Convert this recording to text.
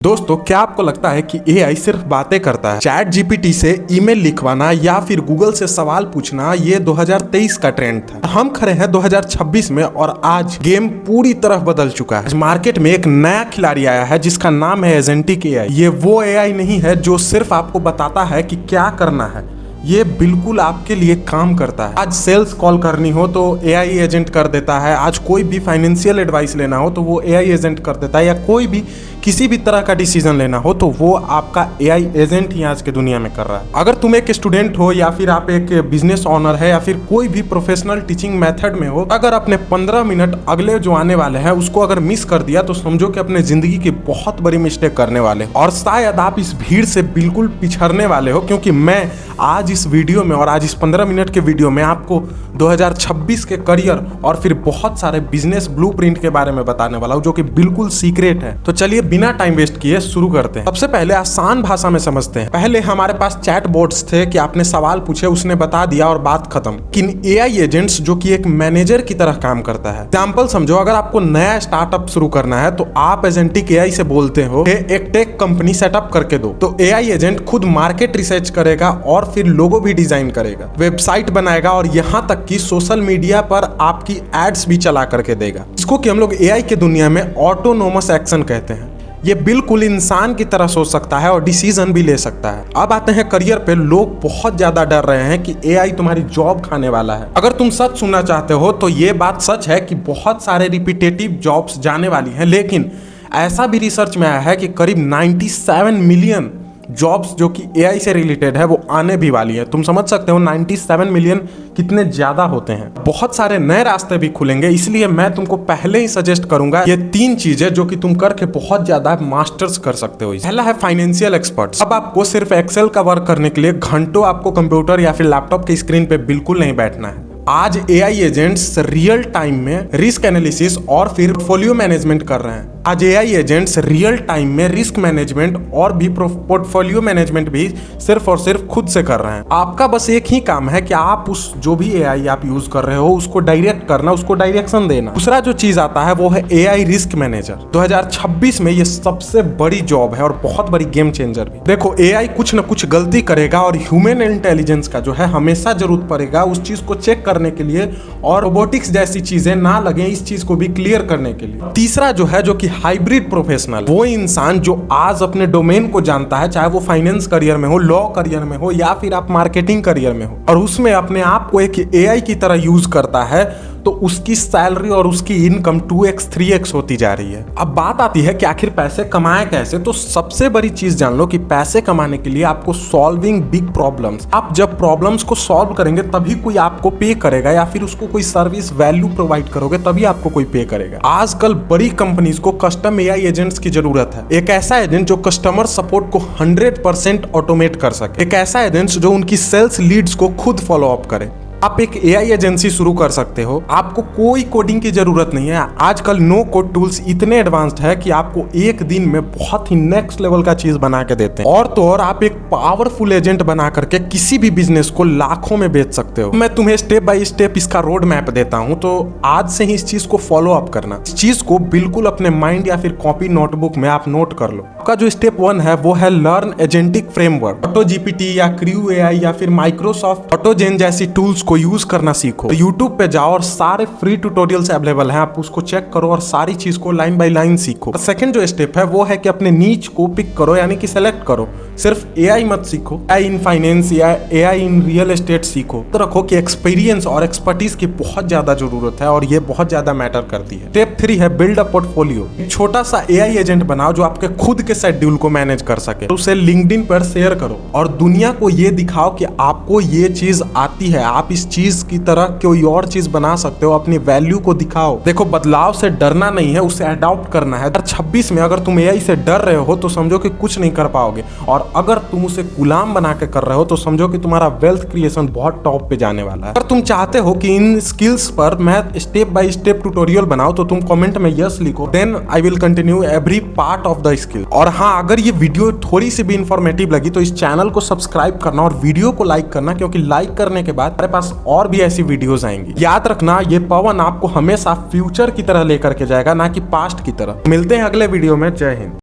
दोस्तों, क्या आपको लगता है कि एआई सिर्फ बातें करता है? चैट जीपीटी से ईमेल लिखवाना या फिर गूगल से सवाल पूछना ये 2023 का ट्रेंड था। हम खड़े हैं 2026 में और आज गेम पूरी तरह बदल चुका है। मार्केट में एक नया खिलाड़ी आया है जिसका नाम है एजेंटिक एआई। ये वो एआई नहीं है जो सिर्फ आपको बताता है कि क्या करना है, ये बिल्कुल आपके लिए काम करता है। आज सेल्स कॉल करनी हो तो एआई एजेंट कर देता है, आज कोई भी फाइनेंशियल एडवाइस लेना हो तो वो एआई एजेंट कर देता है, या कोई भी किसी भी तरह का डिसीजन लेना हो तो वो आपका एआई एजेंट ही आज के दुनिया में कर रहा है। अगर तुम एक स्टूडेंट हो या फिर आप एक बिजनेस ओनर है या फिर कोई भी प्रोफेशनल टीचिंग मेथड में हो, अगर अपने 15 मिनट अगले जो आने वाले हैं उसको अगर मिस कर दिया तो समझो कि अपने जिंदगी की बहुत बड़ी मिस्टेक करने वाले हो। और शायद आप इस भीड़ से बिल्कुल पिछड़ने वाले हो, क्योंकि मैं आज इस वीडियो में और आज इस 15 मिनट के वीडियो में आपको 2026 के करियर और फिर बहुत सारे बिजनेस ब्लूप्रिंट के बारे में बताने वाला हूं जो कि बिल्कुल सीक्रेट है। तो चलिए बिना टाइम वेस्ट किए शुरू करते हैं। सबसे पहले आसान भाषा में समझते हैं। पहले हमारे पास चैट बोट्स थे कि आपने सवाल पूछे, उसने बता दिया और बात खत्म। किन एआई एजेंट्स जो कि एक मैनेजर की तरह काम करता है। एग्जांपल समझो, अगर आपको नया स्टार्टअप शुरू करना है तो आप एजेंटिक एआई से बोलते हो एक टेक कंपनी सेटअप करके दो, तो एआई एजेंट खुद मार्केट रिसर्च करेगा और फिर लोगो भी डिजाइन करेगा, वेबसाइट बनाएगा और यहाँ तक कि सोशल मीडिया पर आपकी एड्स भी चला करके देगा। इसको कि हम लोग एआई के दुनिया में ऑटोनोमस एक्शन कहते हैं। ये बिल्कुल इंसान की तरह सोच सकता है और डिसीजन भी ले सकता है। अब आते हैं करियर पे। लोग बहुत ज्यादा डर रहे हैं कि एआई तुम्हारी जॉब खाने वाला है। अगर तुम सच सुनना चाहते हो तो ये बात सच है कि बहुत सारे रिपीटेटिव जॉब्स जाने वाली हैं, लेकिन ऐसा भी रिसर्च में आया है कि करीब 97 मिलियन जॉब्स जो कि एआई से रिलेटेड है वो आने भी वाली है। तुम समझ सकते हो 97 मिलियन कितने ज्यादा होते हैं। बहुत सारे नए रास्ते भी खुलेंगे, इसलिए मैं तुमको पहले ही सजेस्ट करूंगा ये 3 चीजें जो कि तुम करके बहुत ज्यादा मास्टर्स कर सकते हो। पहला है फाइनेंशियल एक्सपर्ट्स। अब आपको सिर्फ एक्सेल का वर्क करने के लिए घंटों आपको कंप्यूटर या फिर लैपटॉप की स्क्रीन पे बिल्कुल नहीं बैठना है। आज एआई एजेंट्स रियल टाइम में रिस्क एनालिसिस और फिर पोर्टफोलियो मैनेजमेंट कर रहे हैं। आज एआई एजेंट्स रियल टाइम में रिस्क मैनेजमेंट और भी पोर्टफोलियो मैनेजमेंट भी सिर्फ और सिर्फ खुद से कर रहे हैं। आपका बस एक ही काम है कि आप उस जो भी एआई आप यूज कर रहे हो उसको डायरेक्ट करना, उसको डायरेक्शन देना। दूसरा जो चीज आता है वो है एआई रिस्क मैनेजर। 2026 में ये सबसे बड़ी जॉब है और बहुत बड़ी गेम चेंजर भी। देखो, एआई कुछ न कुछ गलती करेगा और ह्यूमन इंटेलिजेंस का जो है हमेशा जरूरत पड़ेगा उस चीज को चेक करने के लिए और रोबोटिक्स जैसी चीजें ना लगे इस चीज को भी क्लियर करने के लिए। तीसरा जो है जो कि हाइब्रिड प्रोफेशनल, वो इंसान जो आज अपने डोमेन को जानता है, चाहे वो फाइनेंस करियर में हो, लॉ करियर में हो या फिर आप मार्केटिंग करियर में हो, और उसमें अपने आप को एक एआई की तरह यूज करता है, तो उसकी सैलरी और उसकी इनकम 2x 3x होती जा रही है। अब बात आती है कि आखिर पैसे कमाए कैसे। तो सबसे बड़ी चीज जान लो कि पैसे कमाने के लिए आपको सॉल्विंग बिग प्रॉब्लम्स, आप जब प्रॉब्लम्स को सॉल्व करेंगे तभी कोई आपको पे करेगा, या फिर उसको कोई सर्विस वैल्यू प्रोवाइड करोगे तभी आपको कोई पे करेगा। आजकल बड़ी कंपनीज को कस्टम एआई एजेंट्स की जरूरत है। एक ऐसा एजेंट जो कस्टमर सपोर्ट को 100% ऑटोमेट कर सके, एक ऐसा एजेंट जो उनकी सेल्स लीड्स को खुद फॉलो अप करे। आप एक एआई एजेंसी शुरू कर सकते हो, आपको कोई कोडिंग की जरूरत नहीं है। आजकल नो कोड टूल्स इतने एडवांस्ड है कि आपको एक दिन में बहुत ही नेक्स्ट लेवल का चीज बना के देते हैं। और तो और आप एक पावरफुल एजेंट बना करके किसी भी बिजनेस को लाखों में बेच सकते हो। मैं तुम्हें स्टेप बाय स्टेप इसका रोड मैप देता हूं, तो आज से ही इस चीज को फॉलो अप करना। इस चीज को बिल्कुल अपने माइंड या फिर कॉपी नोटबुक में आप नोट कर लो। आपका जो स्टेप 1 है वो है learn agentic framework. Auto GPT या क्रू एआई या फिर माइक्रोसॉफ्ट ऑटोजेन जैसी टूल्स को यूज करना सीखो। तो यूट्यूब पे जाओ और सारे फ्री ट्यूटोरियल्स अवेलेबल हैं, आप उसको चेक करो और सारी चीज को लाइन बाय लाइन सीखो। सेकंड जो स्टेप है वो है कि अपने नीच को पिक करो, यानी कि सेलेक्ट करो। सिर्फ एआई मत सीखो, एआई इन फाइनेंस या एआई इन रियल एस्टेट सीखो। तो रखो कि एक्सपीरियंस और एक्सपर्टीज की बहुत ज्यादा जरूरत है और ये बहुत ज्यादा मैटर करती है। स्टेप 3 है बिल्ड अ पोर्टफोलियो। एक छोटा सा एआई एजेंट बनाओ जो आपके खुद के शेड्यूल को मैनेज कर सके, तो उसे लिंक्डइन पर शेयर करो और दुनिया को ये दिखाओ कि आपको ये चीज आती है, आप इस चीज की तरह कोई और चीज बना सकते हो, अपनी वैल्यू को दिखाओ। देखो, बदलाव से डरना नहीं है, उसे अडॉप्ट करना है। 2026 में अगर तुम एआई से डर रहे हो तो समझो कि कुछ नहीं कर पाओगे, और अगर तुम उसे गुलाम बना के कर रहे हो तो समझो कि तुम्हारा वेल्थ क्रिएशन बहुत टॉप पे जाने वाला है। अगर तुम चाहते हो कि इन स्किल्स पर मैं स्टेप बाय स्टेप ट्यूटोरियल बनाऊं तो तुम कमेंट में यस लिखो, then I will continue every part of the skill. और हाँ, अगर ये वीडियो थोड़ी सी भी इंफॉर्मेटिव लगी तो इस चैनल को सब्सक्राइब करना और वीडियो को लाइक करना, क्योंकि लाइक करने के बाद हमारे पास और भी ऐसी वीडियोस आएंगी। याद रखना, ये पवन आपको हमेशा फ्यूचर की तरह लेकर के जाएगा, ना कि पास्ट की तरह। मिलते हैं अगले वीडियो में। जय हिंद।